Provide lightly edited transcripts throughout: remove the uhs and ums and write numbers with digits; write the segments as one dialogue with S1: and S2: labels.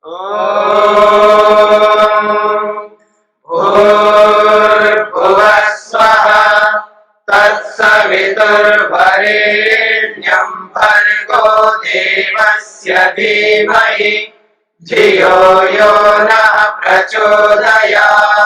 S1: भूर्भुवः स्वः तत्सवितुर्वरेण्यं भर्गो देवस्य धीमहि धियो यो नः प्रचोदयात्।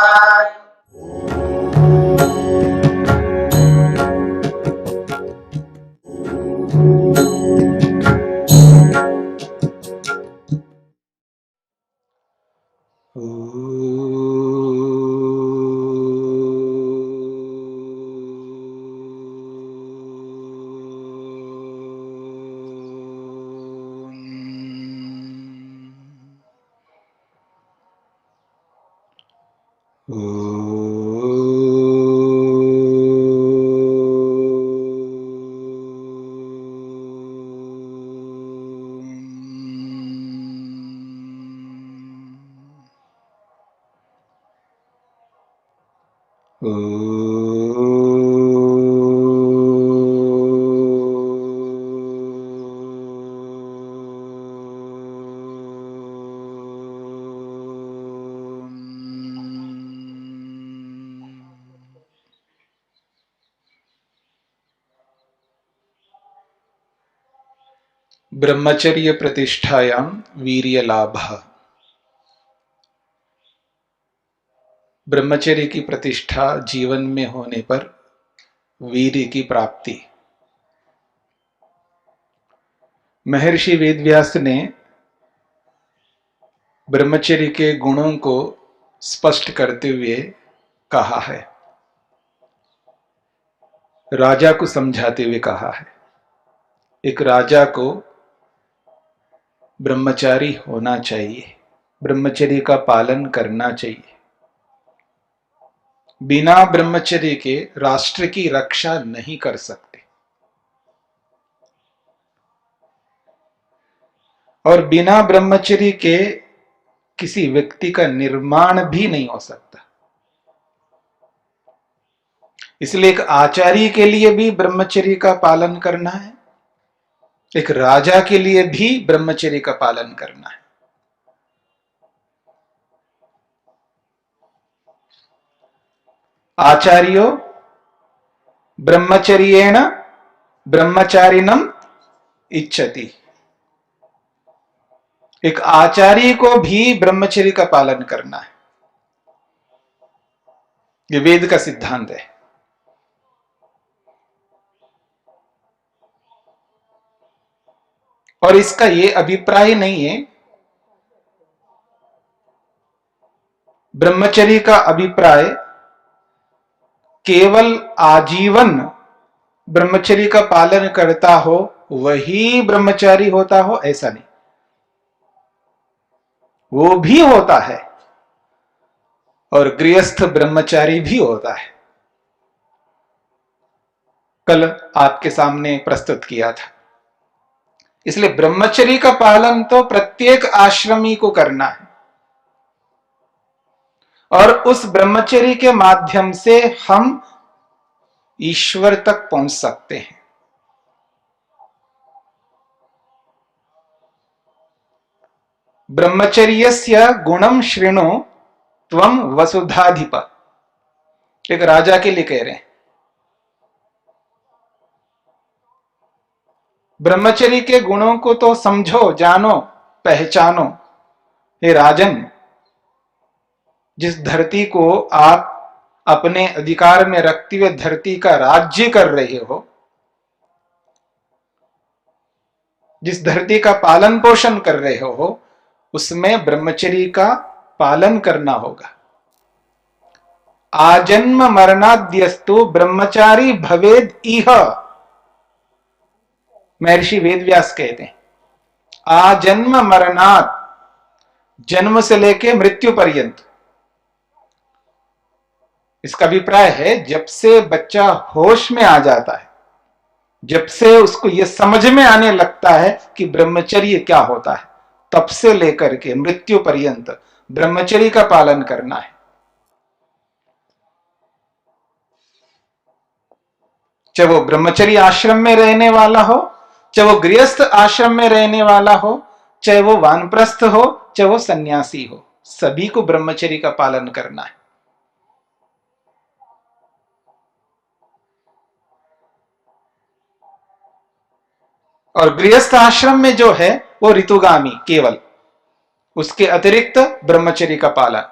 S2: ब्रह्मचर्य प्रतिष्ठायां वीर्य लाभः। ब्रह्मचर्य की प्रतिष्ठा जीवन में होने पर वीर्य की प्राप्ति। महर्षि वेदव्यास ने ब्रह्मचर्य के गुणों को स्पष्ट करते हुए कहा है, राजा को समझाते हुए कहा है। एक राजा को ब्रह्मचारी होना चाहिए, ब्रह्मचर्य का पालन करना चाहिए। बिना ब्रह्मचर्य के राष्ट्र की रक्षा नहीं कर सकते और बिना ब्रह्मचर्य के किसी व्यक्ति का निर्माण भी नहीं हो सकता। इसलिए एक आचार्य के लिए भी ब्रह्मचर्य का पालन करना है, एक राजा के लिए भी ब्रह्मचर्य का पालन करना है। आचार्यो ब्रह्मचर्येण ब्रह्मचारिणम इच्छति। एक आचार्य को भी ब्रह्मचर्य का पालन करना है, ये वेद का सिद्धांत है। और इसका ये अभिप्राय नहीं है, ब्रह्मचर्य का अभिप्राय केवल आजीवन ब्रह्मचर्य का पालन करता हो वही ब्रह्मचारी होता हो, ऐसा नहीं। वो भी होता है और गृहस्थ ब्रह्मचारी भी होता है। कल आपके सामने प्रस्तुत किया था। इसलिए ब्रह्मचर्य का पालन तो प्रत्येक आश्रमी को करना है और उस ब्रह्मचर्य के माध्यम से हम ईश्वर तक पहुंच सकते हैं। ब्रह्मचर्यस्य गुणम शृणु त्वम वसुधाधिप। एक राजा के लिए कह रहे हैं, ब्रह्मचर्य के गुणों को तो समझो, जानो, पहचानो। हे राजन, जिस धरती को आप अपने अधिकार में रखते हुए धरती का राज्य कर रहे हो, जिस धरती का पालन पोषण कर रहे हो, उसमें ब्रह्मचर्य का पालन करना होगा। आजन्म मरणाद्यस्तु ब्रह्मचारी भवेद इह। महर्षि वेदव्यास कहते हैं, आजन्म मरणात्, जन्म से लेके मृत्यु पर्यंत। इसका अभिप्राय है जब से बच्चा होश में आ जाता है, जब से उसको यह समझ में आने लगता है कि ब्रह्मचर्य क्या होता है, तब से लेकर के मृत्यु पर्यंत ब्रह्मचर्य का पालन करना है। चाहे वो ब्रह्मचर्य आश्रम में रहने वाला हो, चाहे वो गृहस्थ आश्रम में रहने वाला हो, चाहे वो वानप्रस्थ हो, चाहे वो सन्यासी हो, सभी को ब्रह्मचर्य का पालन करना है। और गृहस्थ आश्रम में जो है वो ऋतुगामी केवल, उसके अतिरिक्त ब्रह्मचर्य का पालन।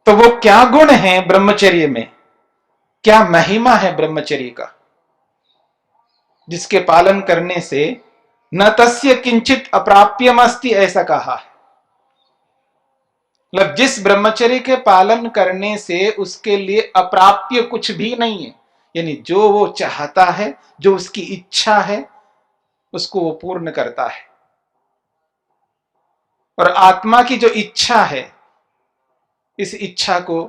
S2: तो वो क्या गुण है ब्रह्मचर्य में, क्या महिमा है ब्रह्मचर्य का, जिसके पालन करने से न तस्य किंचित अप्राप्यम अस्ति, ऐसा कहा है। मतलब जिस ब्रह्मचर्य के पालन करने से उसके लिए अप्राप्य कुछ भी नहीं है, यानी जो वो चाहता है, जो उसकी इच्छा है, उसको वो पूर्ण करता है। और आत्मा की जो इच्छा है, इस इच्छा को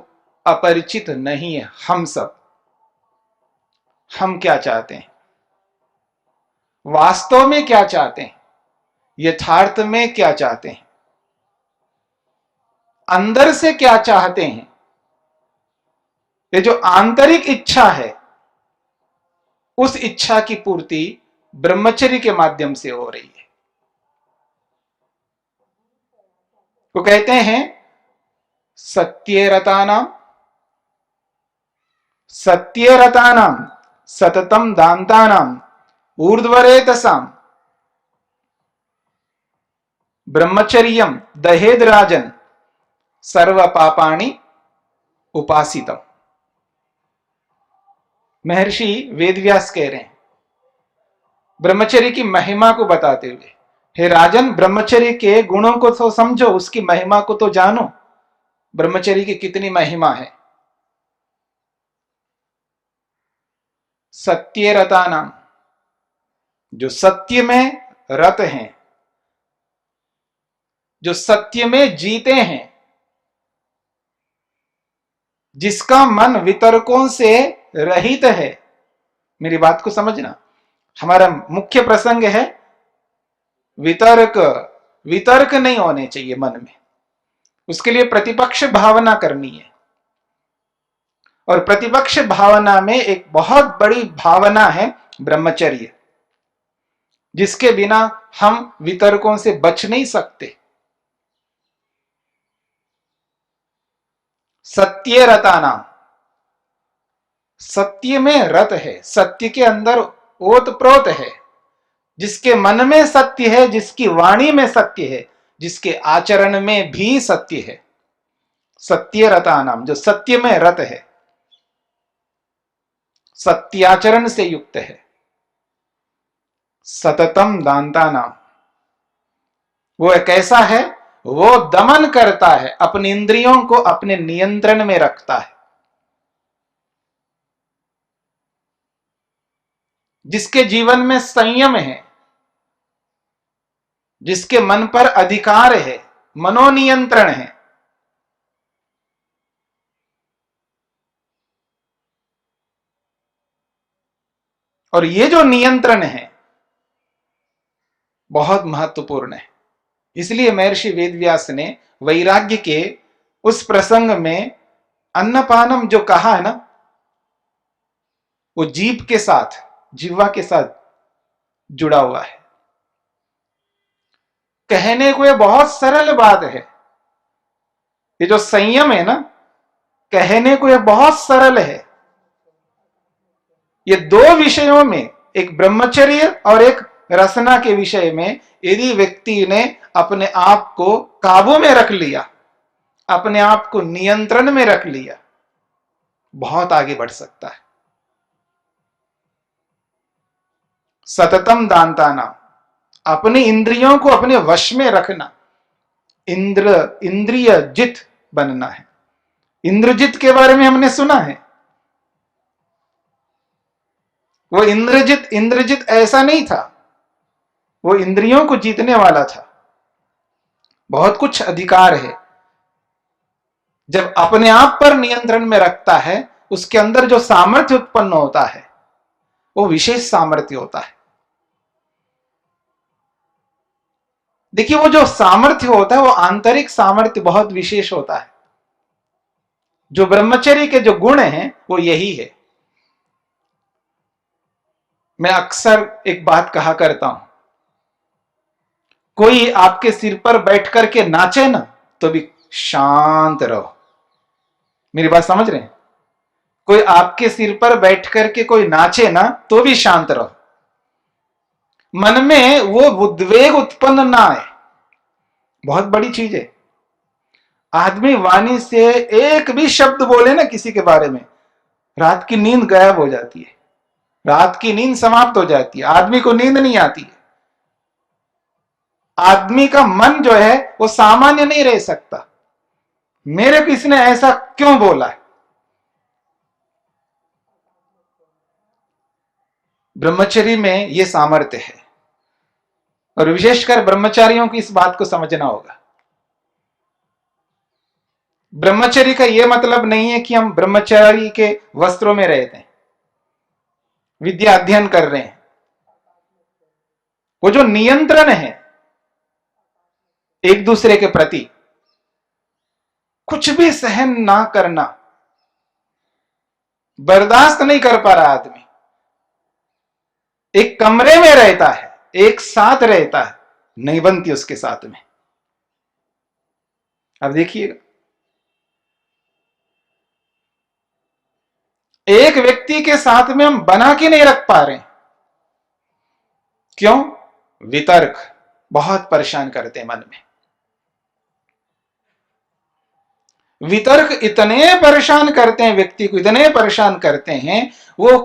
S2: अपरिचित नहीं है हम सब। हम क्या चाहते हैं, वास्तव में क्या चाहते हैं, यथार्थ में क्या चाहते हैं, अंदर से क्या चाहते हैं, ये जो आंतरिक इच्छा है, उस इच्छा की पूर्ति ब्रह्मचर्य के माध्यम से हो रही है। वो कहते हैं सत्यरतानाम सततम दान्तानाम ऊर्ध्वरेतसाम ब्रह्मचर्यम दहेद राजन सर्व पापाणि उपासितम। महर्षि वेदव्यास कह रहे हैं ब्रह्मचर्य की महिमा को बताते हुए, हे राजन, ब्रह्मचर्य के गुणों को तो समझो, उसकी महिमा को तो जानो, ब्रह्मचर्य की कितनी महिमा है। सत्य रता नाम, जो सत्य में रत हैं, जो सत्य में जीते हैं, जिसका मन वितर्कों से रहित है। मेरी बात को समझना, हमारा मुख्य प्रसंग है वितर्क। वितर्क नहीं होने चाहिए मन में, उसके लिए प्रतिपक्ष भावना करनी है। और प्रतिपक्ष भावना में एक बहुत बड़ी भावना है ब्रह्मचर्य, जिसके बिना हम वितर्कों से बच नहीं सकते। सत्य रताना, सत्य में रत है, सत्य के अंदर ओतप्रोत है, जिसके मन में सत्य है, जिसकी वाणी में सत्य है, जिसके आचरण में भी सत्य है। सत्य रतानाम, जो सत्य में रत है, सत्याचरण से युक्त है। सततम दान्तानाम, वो कैसा है, वो दमन करता है, अपनी इंद्रियों को अपने नियंत्रण में रखता है। जिसके जीवन में संयम है, जिसके मन पर अधिकार है, मनोनियंत्रण है, और ये जो नियंत्रण है बहुत महत्वपूर्ण है। इसलिए महर्षि वेदव्यास ने वैराग्य के उस प्रसंग में अन्नपानम जो कहा है ना, वो जीभ के साथ, जिह्वा के साथ जुड़ा हुआ है। कहने को ये बहुत सरल बात है, ये जो संयम है ना, कहने को ये बहुत सरल है। ये दो विषयों में, एक ब्रह्मचर्य और एक रसना के विषय में, यदि व्यक्ति ने अपने आप को काबू में रख लिया, अपने आप को नियंत्रण में रख लिया, बहुत आगे बढ़ सकता है। सततम दान्ताना, अपनी इंद्रियों को अपने वश में रखना, इंद्रिय जित बनना है। इंद्रजित के बारे में हमने सुना है। वो इंद्रजित ऐसा नहीं था, वो इंद्रियों को जीतने वाला था। बहुत कुछ अधिकार है। जब अपने आप पर नियंत्रण में रखता है, उसके अंदर जो सामर्थ्य उत्पन्न होता है, वो विशेष सामर्थ्य होता है। देखिए, वो जो सामर्थ्य होता है, वो आंतरिक सामर्थ्य बहुत विशेष होता है। जो ब्रह्मचर्य के जो गुण हैं, वो यही है। मैं अक्सर एक बात कहा करता हूं, कोई आपके सिर पर बैठ करके नाचे ना तो भी शांत रहो। मेरी बात समझ रहे हैं? कोई आपके सिर पर बैठ करके कोई नाचे ना तो भी शांत रहो, मन में वो उद्वेग उत्पन्न ना आए। बहुत बड़ी चीज है। आदमी वाणी से एक भी शब्द बोले ना किसी के बारे में, रात की नींद गायब हो जाती है, रात की नींद समाप्त हो जाती है, आदमी को नींद नहीं आती है। आदमी का मन जो है वो सामान्य नहीं रह सकता। मेरे को इसने ऐसा क्यों बोला है? ब्रह्मचर्य में यह सामर्थ्य है, और विशेषकर ब्रह्मचारियों को इस बात को समझना होगा। ब्रह्मचर्य का यह मतलब नहीं है कि हम ब्रह्मचारी के वस्त्रों में रहते हैं, विद्या अध्ययन कर रहे हैं। वो जो नियंत्रण है एक दूसरे के प्रति, कुछ भी सहन ना करना, बर्दाश्त नहीं कर पा रहा आदमी, एक कमरे में रहता है, एक साथ रहता है, नहीं बनती उसके साथ में। अब देखिएगा, एक व्यक्ति के साथ में हम बना के नहीं रख पा रहे। क्यों? वितर्क बहुत परेशान करते हैं मन में। वितर्क इतने परेशान करते हैं व्यक्ति को, इतने परेशान करते हैं, वो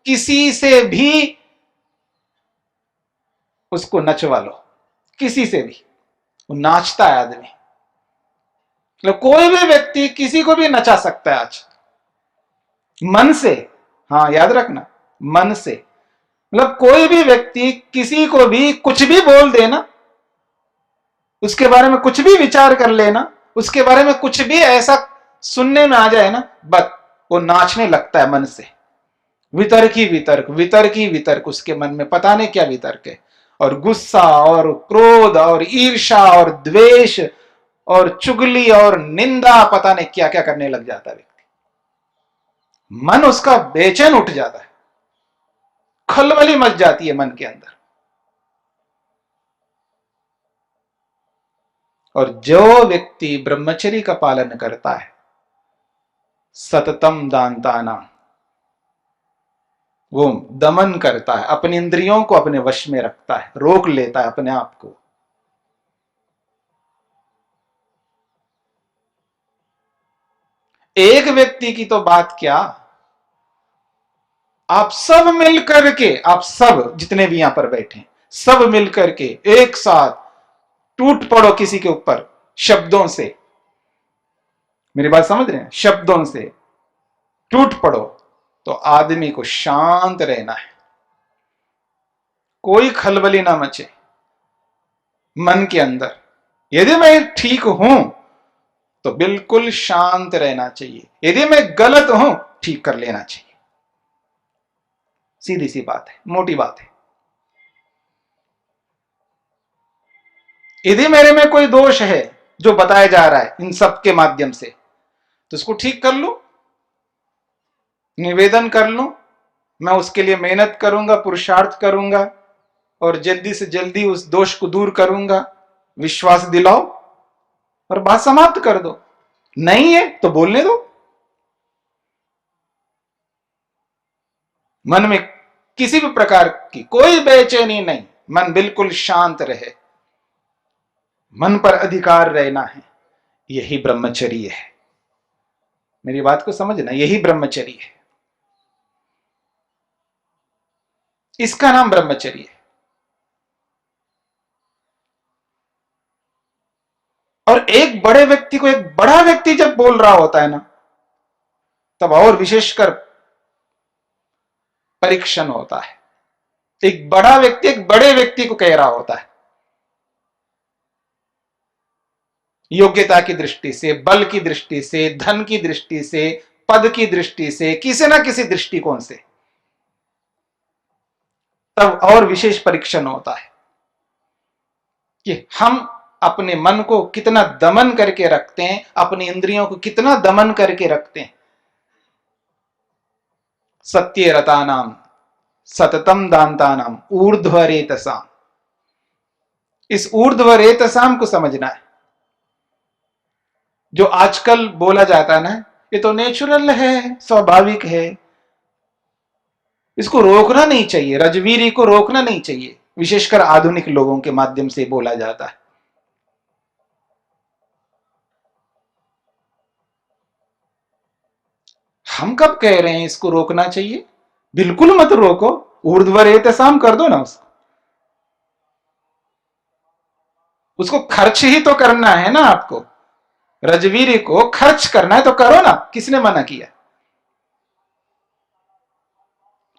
S2: किसी से भी उसको नचवा लो, किसी से भी वो नाचता है आदमी। मतलब कोई भी व्यक्ति किसी को भी नचा सकता है आज, मन से। हाँ, याद रखना, मन से। मतलब कोई भी व्यक्ति किसी को भी कुछ भी बोल देना, उसके बारे में कुछ भी विचार कर लेना, उसके बारे में कुछ भी ऐसा सुनने में आ जाए ना, बस वो नाचने लगता है मन से। वितर्क ही वितर्क, वितर्क ही वितर्क, उसके मन में पता नहीं क्या वितर्क है। और गुस्सा और क्रोध और ईर्ष्या और द्वेष और चुगली और निंदा, पता नहीं क्या क्या करने लग जाता है व्यक्ति। मन उसका बेचैन उठ जाता है, खलबली मच जाती है मन के अंदर। और जो व्यक्ति ब्रह्मचर्य का पालन करता है, सततम दान्ताना, वो दमन करता है, अपनी इंद्रियों को अपने वश में रखता है, रोक लेता है अपने आप को। एक व्यक्ति की तो बात क्या, आप सब मिलकर के, आप सब जितने भी यहां पर बैठे, सब मिलकर के एक साथ टूट पड़ो किसी के ऊपर शब्दों से। मेरी बात समझ रहे हैं? शब्दों से टूट पड़ो तो आदमी को शांत रहना है, कोई खलबली ना मचे मन के अंदर। यदि मैं ठीक हूं तो बिल्कुल शांत रहना चाहिए, यदि मैं गलत हूं ठीक कर लेना चाहिए। सीधी सी बात है, मोटी बात है। यदि मेरे में कोई दोष है जो बताया जा रहा है इन सब के माध्यम से, तो उसको ठीक कर लो, निवेदन कर लो। मैं उसके लिए मेहनत करूंगा, पुरुषार्थ करूंगा, और जल्दी से जल्दी उस दोष को दूर करूंगा। विश्वास दिलाओ और बात समाप्त कर दो। नहीं है तो बोलने दो। मन में किसी भी प्रकार की कोई बेचैनी नहीं, मन बिल्कुल शांत रहे, मन पर अधिकार रहना है। यही ब्रह्मचर्य है। मेरी बात को समझना, यही ब्रह्मचर्य है। इसका नाम ब्रह्मचर्य है। और एक बड़े व्यक्ति को एक बड़ा व्यक्ति जब बोल रहा होता है ना, तब और विशेषकर परीक्षण होता है। एक बड़ा व्यक्ति एक बड़े व्यक्ति को कह रहा होता है, योग्यता की दृष्टि से, बल की दृष्टि से, धन की दृष्टि से, पद की दृष्टि से, किसी ना किसी दृष्टिकोण से। तब और विशेष परीक्षण होता है कि हम अपने मन को कितना दमन करके रखते हैं, अपनी इंद्रियों को कितना दमन करके रखते हैं। सत्य रता नाम सततम दांतानाम ऊर्ध्वरेतसाम। इस ऊर्ध्वरेतसाम को समझना है। जो आजकल बोला जाता है ना, ये तो नेचुरल है, स्वाभाविक है, इसको रोकना नहीं चाहिए, रजवीरी को रोकना नहीं चाहिए, विशेषकर आधुनिक लोगों के माध्यम से बोला जाता है। हम कब कह रहे हैं इसको रोकना चाहिए? बिल्कुल मत रोको, ऊर्ध्वरेतसाम कर दो ना उसको खर्च ही तो करना है ना आपको, रजवीरी को खर्च करना है तो करो ना, किसने मना किया?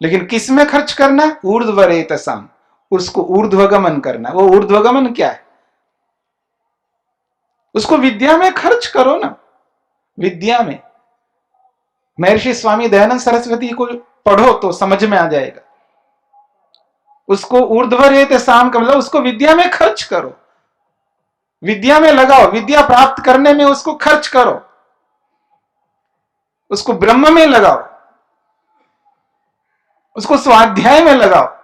S2: लेकिन किस में खर्च करना है? ऊर्ध्वरेतसाम, उसको ऊर्ध्वगमन करना है। वो ऊर्ध्वगमन क्या है? उसको विद्या में खर्च करो ना, विद्या में। महर्षि स्वामी दयानंद सरस्वती को पढ़ो तो समझ में आ जाएगा। उसको ऊर्ध्वरेतसाम का मतलब उसको विद्या में खर्च करो, विद्या में लगाओ, विद्या प्राप्त करने में उसको खर्च करो, उसको ब्रह्म में लगाओ, उसको स्वाध्याय में लगाओ,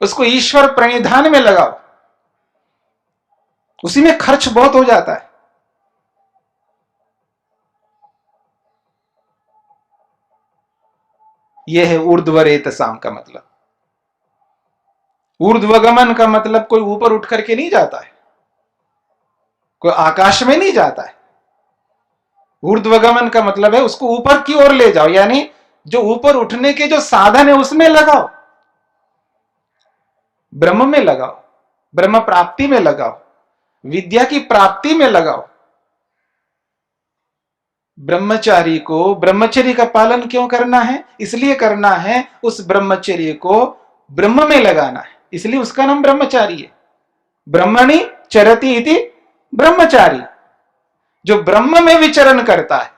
S2: उसको ईश्वर प्रणिधान में लगाओ। उसी में खर्च बहुत हो जाता है। यह है ऊर्ध्वरेतसाम का मतलब। ऊर्ध्वगमन का मतलब कोई ऊपर उठ करके नहीं जाता है, कोई आकाश में नहीं जाता है। ऊर्ध्वगमन का मतलब है उसको ऊपर की ओर ले जाओ, यानी जो ऊपर उठने के जो साधन है उसमें लगाओ, ब्रह्म में लगाओ, ब्रह्म प्राप्ति में लगाओ, विद्या की प्राप्ति में लगाओ। ब्रह्मचारी को ब्रह्मचर्य का पालन क्यों करना है? इसलिए करना है उस ब्रह्मचर्य को ब्रह्म में लगाना है, इसलिए उसका नाम ब्रह्मचारी है। ब्रह्मणि चरति इति ब्रह्मचारी। जो ब्रह्म में विचरण करता है,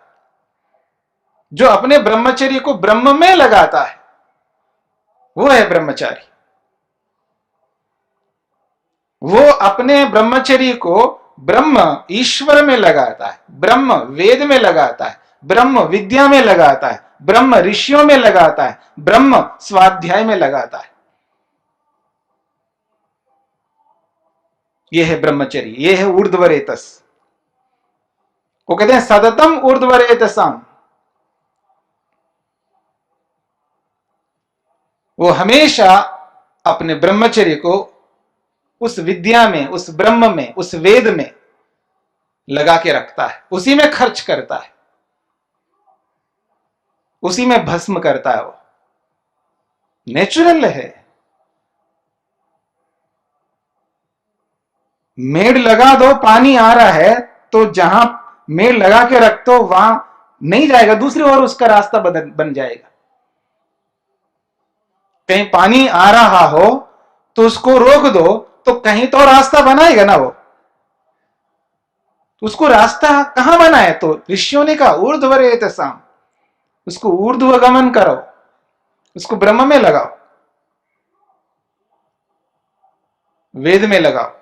S2: जो अपने ब्रह्मचर्य को ब्रह्म में लगाता है, वो है ब्रह्मचारी। वो अपने ब्रह्मचर्य को ब्रह्म ईश्वर में लगाता है, ब्रह्म वेद में लगाता है, ब्रह्म विद्या में लगाता है, ब्रह्म ऋषियों में लगाता है, ब्रह्म स्वाध्याय में लगाता है। यह है ब्रह्मचर्य, यह है ऊर्ध्वरेतस। वो कहते हैं सततम ऊर्ध्वरेतसाम। वो हमेशा अपने ब्रह्मचर्य को उस विद्या में, उस ब्रह्म में, उस वेद में लगा के रखता है, उसी में खर्च करता है, उसी में भस्म करता है। वो नेचुरल है। मेड़ लगा दो, पानी आ रहा है तो जहां मेड़ लगा के रख दो वहां नहीं जाएगा, दूसरी ओर उसका रास्ता बन जाएगा। कहीं पानी आ रहा हो तो उसको रोक दो तो कहीं तो रास्ता बनाएगा ना वो। उसको रास्ता कहां बनाए? तो ऋषियों ने कहा ऊर्ध्वरेतसाम, उसको ऊर्ध्वगमन करो, उसको ब्रह्म में लगाओ, वेद में लगाओ,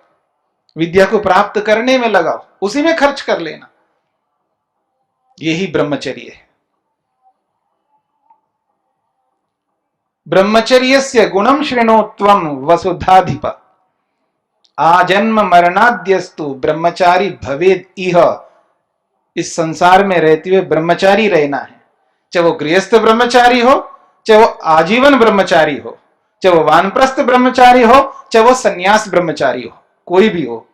S2: विद्या को प्राप्त करने में लगाओ, उसी में खर्च कर लेना। यही ब्रह्मचर्य है। ब्रह्मचर्यस्य गुणम शृणोत्वम वसुधाधिप आजन्म मरणाद्यस्तु ब्रह्मचारी भवेद इह। इस संसार में रहते हुए ब्रह्मचारी रहना है, चाहे वो गृहस्थ ब्रह्मचारी हो, चाहे वो आजीवन ब्रह्मचारी हो, चाहे वो वानप्रस्थ ब्रह्मचारी हो, चाहे वो सन्यास ब्रह्मचारी हो, कोई भी हो,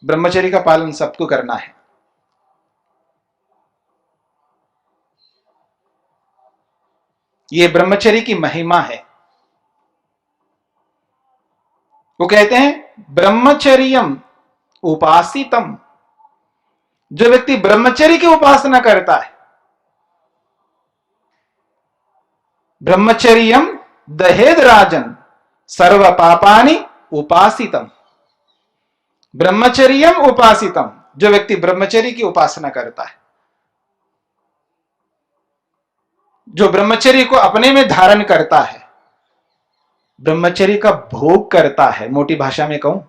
S2: ब्रह्मचर्य का पालन सबको करना है। यह ब्रह्मचर्य की महिमा है। वो कहते हैं ब्रह्मचर्यम उपासितम। जो व्यक्ति ब्रह्मचर्य की उपासना करता है, ब्रह्मचर्यम दहेद राजन सर्व पापानि उपासितम। ब्रह्मचर्यम उपासितम, जो व्यक्ति ब्रह्मचर्य की उपासना करता है, जो ब्रह्मचर्य को अपने में धारण करता है, ब्रह्मचर्य का भोग करता है। मोटी भाषा में कहूं,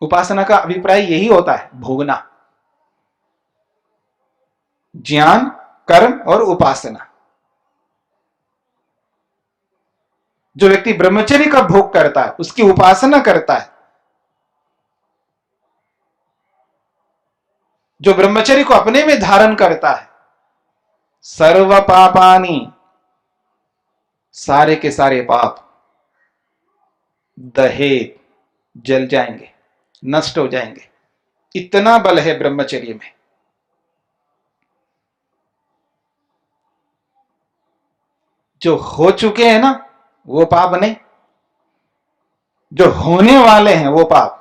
S2: उपासना का अभिप्राय यही होता है, भोगना। ज्ञान, कर्म और उपासना, जो व्यक्ति ब्रह्मचर्य का भोग करता है, उसकी उपासना करता है, जो ब्रह्मचर्य को अपने में धारण करता है, सर्व पापानि, सारे के सारे पाप दहेत, जल जाएंगे, नष्ट हो जाएंगे। इतना बल है ब्रह्मचर्य में। जो हो चुके हैं ना वो पाप नहीं, जो होने वाले हैं वो पाप।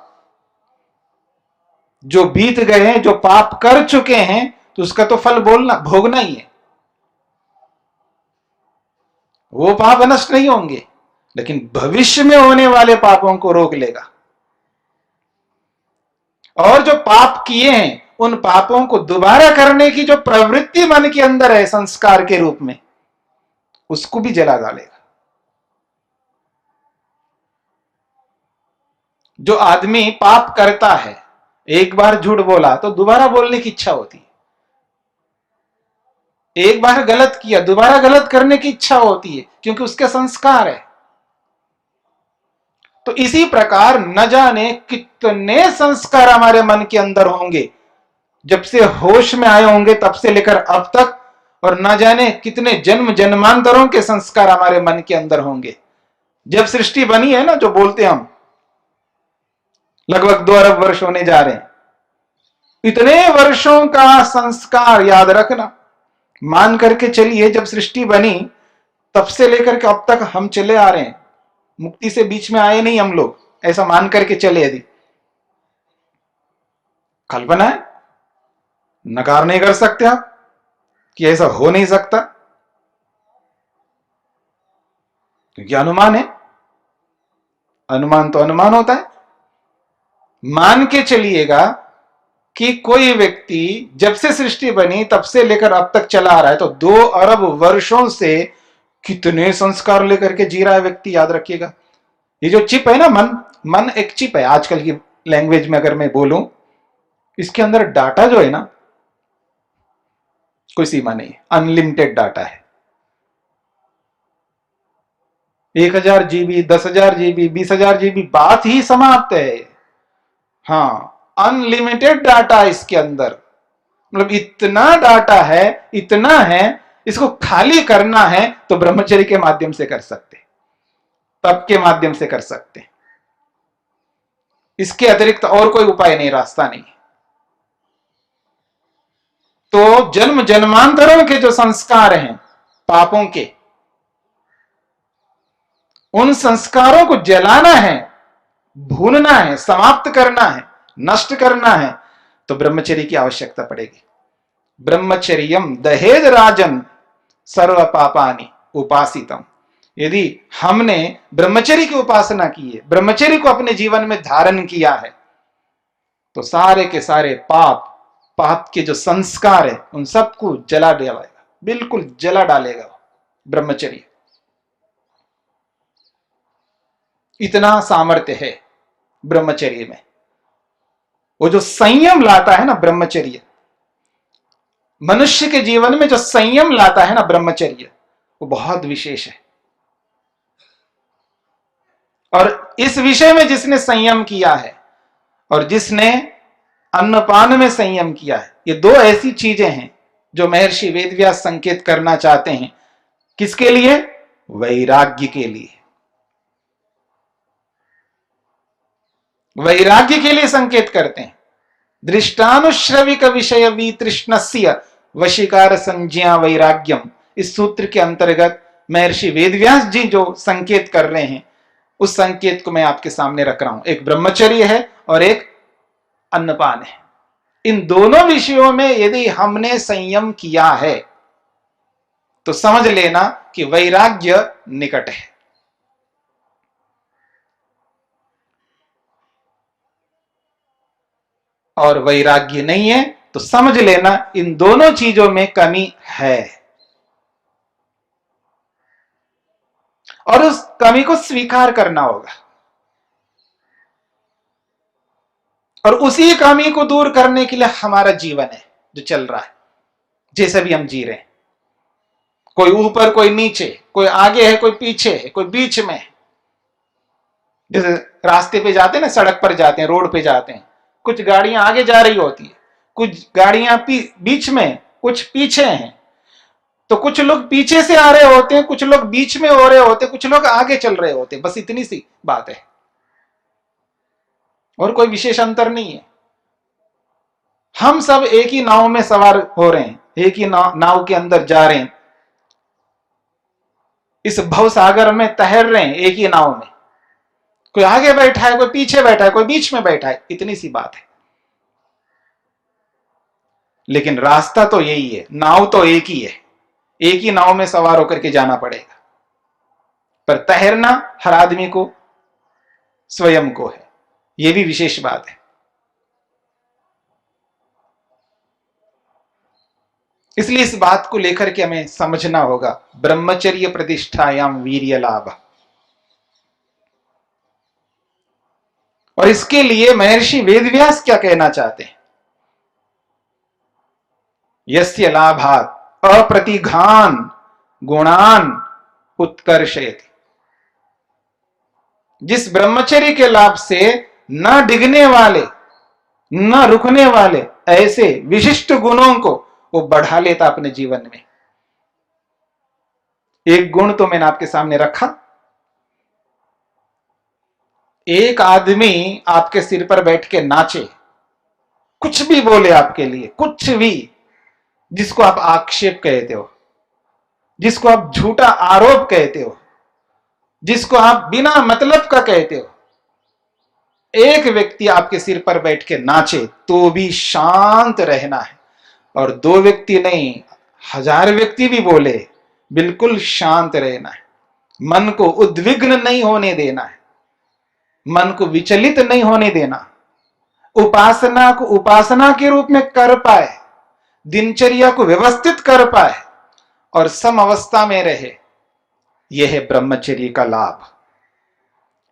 S2: जो बीत गए हैं, जो पाप कर चुके हैं, तो उसका तो फल भोगना ही है। वो पाप नष्ट नहीं होंगे, लेकिन भविष्य में होने वाले पापों को रोक लेगा। और जो पाप किए हैं, उन पापों को दोबारा करने की जो प्रवृत्ति मन के अंदर है संस्कार के रूप में, उसको भी जला डालेगा। जो आदमी पाप करता है, एक बार झूठ बोला तो दोबारा बोलने की इच्छा होती है, एक बार गलत किया दोबारा गलत करने की इच्छा होती है, क्योंकि उसके संस्कार है। तो इसी प्रकार न जाने कितने संस्कार हमारे मन के अंदर होंगे, जब से होश में आए होंगे तब से लेकर अब तक, और न जाने कितने जन्म जन्मांतरों के संस्कार हमारे मन के अंदर होंगे। जब सृष्टि बनी है ना, जो बोलते हम लगभग 2 अरब वर्ष होने जा रहे हैं, इतने वर्षों का संस्कार याद रखना। मान करके चलिए जब सृष्टि बनी तब से लेकर के अब तक हम चले आ रहे हैं, मुक्ति से बीच में आए नहीं हम लोग, ऐसा मान करके चले। यदि कल्पना है, नकार नहीं कर सकते आप कि ऐसा हो नहीं सकता, क्योंकि अनुमान है। अनुमान तो अनुमान होता है। मान के चलिएगा कि कोई व्यक्ति जब से सृष्टि बनी तब से लेकर अब तक चला आ रहा है, तो 2 अरब वर्षों से कितने संस्कार लेकर के जी रहा है व्यक्ति, याद रखिएगा। ये जो चिप है ना, मन एक चिप है। आजकल की लैंग्वेज में अगर मैं बोलूं, इसके अंदर डाटा जो है ना, कोई सीमा नहीं है, अनलिमिटेड डाटा है। 1000 GB, 10,000 GB, 20,000 GB, बात ही समाप्त है। हाँ, अनलिमिटेड डाटा इसके अंदर, मतलब इतना डाटा है, इतना है। इसको खाली करना है तो ब्रह्मचर्य के माध्यम से कर सकते, तप के माध्यम से कर सकते। इसके अतिरिक्त और कोई उपाय नहीं, रास्ता नहीं। तो जन्म जन्मांतरों के जो संस्कार हैं पापों के, उन संस्कारों को जलाना है, भूनना है, समाप्त करना है, नष्ट करना है, तो ब्रह्मचर्य की आवश्यकता पड़ेगी। ब्रह्मचर्यम दहेज राजन सर्व पापानि उपासितम। यदि हमने ब्रह्मचर्य की उपासना की है, ब्रह्मचर्य को अपने जीवन में धारण किया है, तो सारे के सारे पाप के जो संस्कार है उन सबको जला डालेगा, बिल्कुल जला डालेगा ब्रह्मचर्य। इतना सामर्थ्य है ब्रह्मचर्य में। वो जो संयम लाता है ना ब्रह्मचर्य, मनुष्य के जीवन में जो संयम लाता है ना ब्रह्मचर्य, वो बहुत विशेष है। और इस विषय में जिसने संयम किया है और जिसने अन्नपान में संयम किया है, ये 2 ऐसी चीजें हैं जो महर्षि वेदव्यास संकेत करना चाहते हैं। किसके लिए? वैराग्य के लिए। वैराग्य के लिए संकेत करते हैं। दृष्टानुश्रविक विषय वितृष्णस्य वशीकार संज्ञा वैराग्यम, इस सूत्र के अंतर्गत महर्षि वेदव्यास जी जो संकेत कर रहे हैं, उस संकेत को मैं आपके सामने रख रहा हूं। एक ब्रह्मचर्य है और एक अन्नपान है। इन दोनों विषयों में यदि हमने संयम किया है तो समझ लेना कि वैराग्य निकट है। और वैराग्य नहीं है तो समझ लेना इन दोनों चीजों में कमी है, और उस कमी को स्वीकार करना होगा, और उसी कमी को दूर करने के लिए हमारा जीवन है जो चल रहा है, जैसे भी हम जी रहे हैं। कोई ऊपर कोई नीचे, कोई आगे है कोई पीछे है, कोई बीच में है। जैसे रास्ते पे जाते हैं ना, सड़क पर जाते हैं, रोड पे जाते हैं, कुछ गाड़ियां आगे जा रही होती है, कुछ गाड़ियां बीच में, कुछ पीछे हैं। तो कुछ लोग पीछे से आ रहे होते हैं, कुछ लोग बीच में हो रहे होते हैं, कुछ लोग आगे चल रहे होते हैं। बस इतनी सी बात है, और कोई विशेष अंतर नहीं है। हम सब एक ही नाव में सवार हो रहे हैं, एक ही नाव के अंदर जा रहे हैं, इस भव सागर में तैर रहे हैं एक ही नाव में। कोई आगे बैठा है, कोई पीछे बैठा है, कोई बीच में बैठा है, इतनी सी बात है। लेकिन रास्ता तो यही है, नाव तो एक ही है, एक ही नाव में सवार होकर के जाना पड़ेगा। पर तैरना हर आदमी को स्वयं को है, यह भी विशेष बात है। इसलिए इस बात को लेकर के हमें समझना होगा, ब्रह्मचर्य प्रतिष्ठायाम वीर्य लाभ। और इसके लिए महर्षि वेदव्यास क्या कहना चाहते हैं? यस्य लाभात् अप्रतिघान गुणान उत्कर्षयति। जिस ब्रह्मचर्य के लाभ से न डिगने वाले, न रुकने वाले ऐसे विशिष्ट गुणों को वो बढ़ा लेता अपने जीवन में। एक गुण तो मैंने आपके सामने रखा। एक आदमी आपके सिर पर बैठ के नाचे, कुछ भी बोले आपके लिए, कुछ भी, जिसको आप आक्षेप कहते हो, जिसको आप झूठा आरोप कहते हो, जिसको आप बिना मतलब का कहते हो, एक व्यक्ति आपके सिर पर बैठ के नाचे तो भी शांत रहना है। और दो व्यक्ति नहीं, 1000 व्यक्ति भी बोले, बिल्कुल शांत रहना है। मन को उद्विग्न नहीं होने देना है, मन को विचलित नहीं होने देना। उपासना को उपासना के रूप में कर पाए, दिनचर्या को व्यवस्थित कर पाए और सम अवस्था में रहे, यह है ब्रह्मचर्य का लाभ।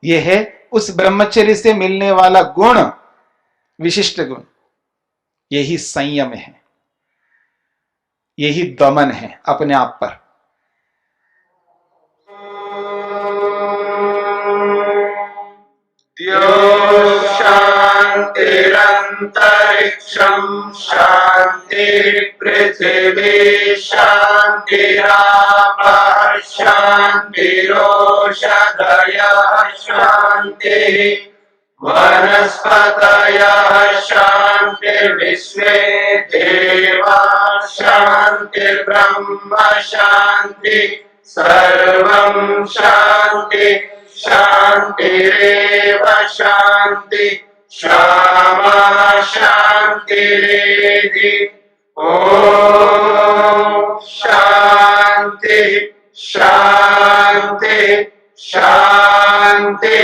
S2: यह है उस ब्रह्मचर्य से मिलने वाला गुण, विशिष्ट गुण। यही संयम है, यही दमन है अपने आप पर।
S1: शान्तिरन्तरिक्षं शान्ति पृथिवी शान्तिरापः शान्तिरोषधयः शान्तिः वनस्पतयः शान्तिर्विश्वे देवाः शान्तिर्ब्रह्म शान्ति सर्वं शान्ति शान्तिरेव शान्ति क्षमा शान्तिरेधि। ॐ शान्ति शान्ति शान्ति।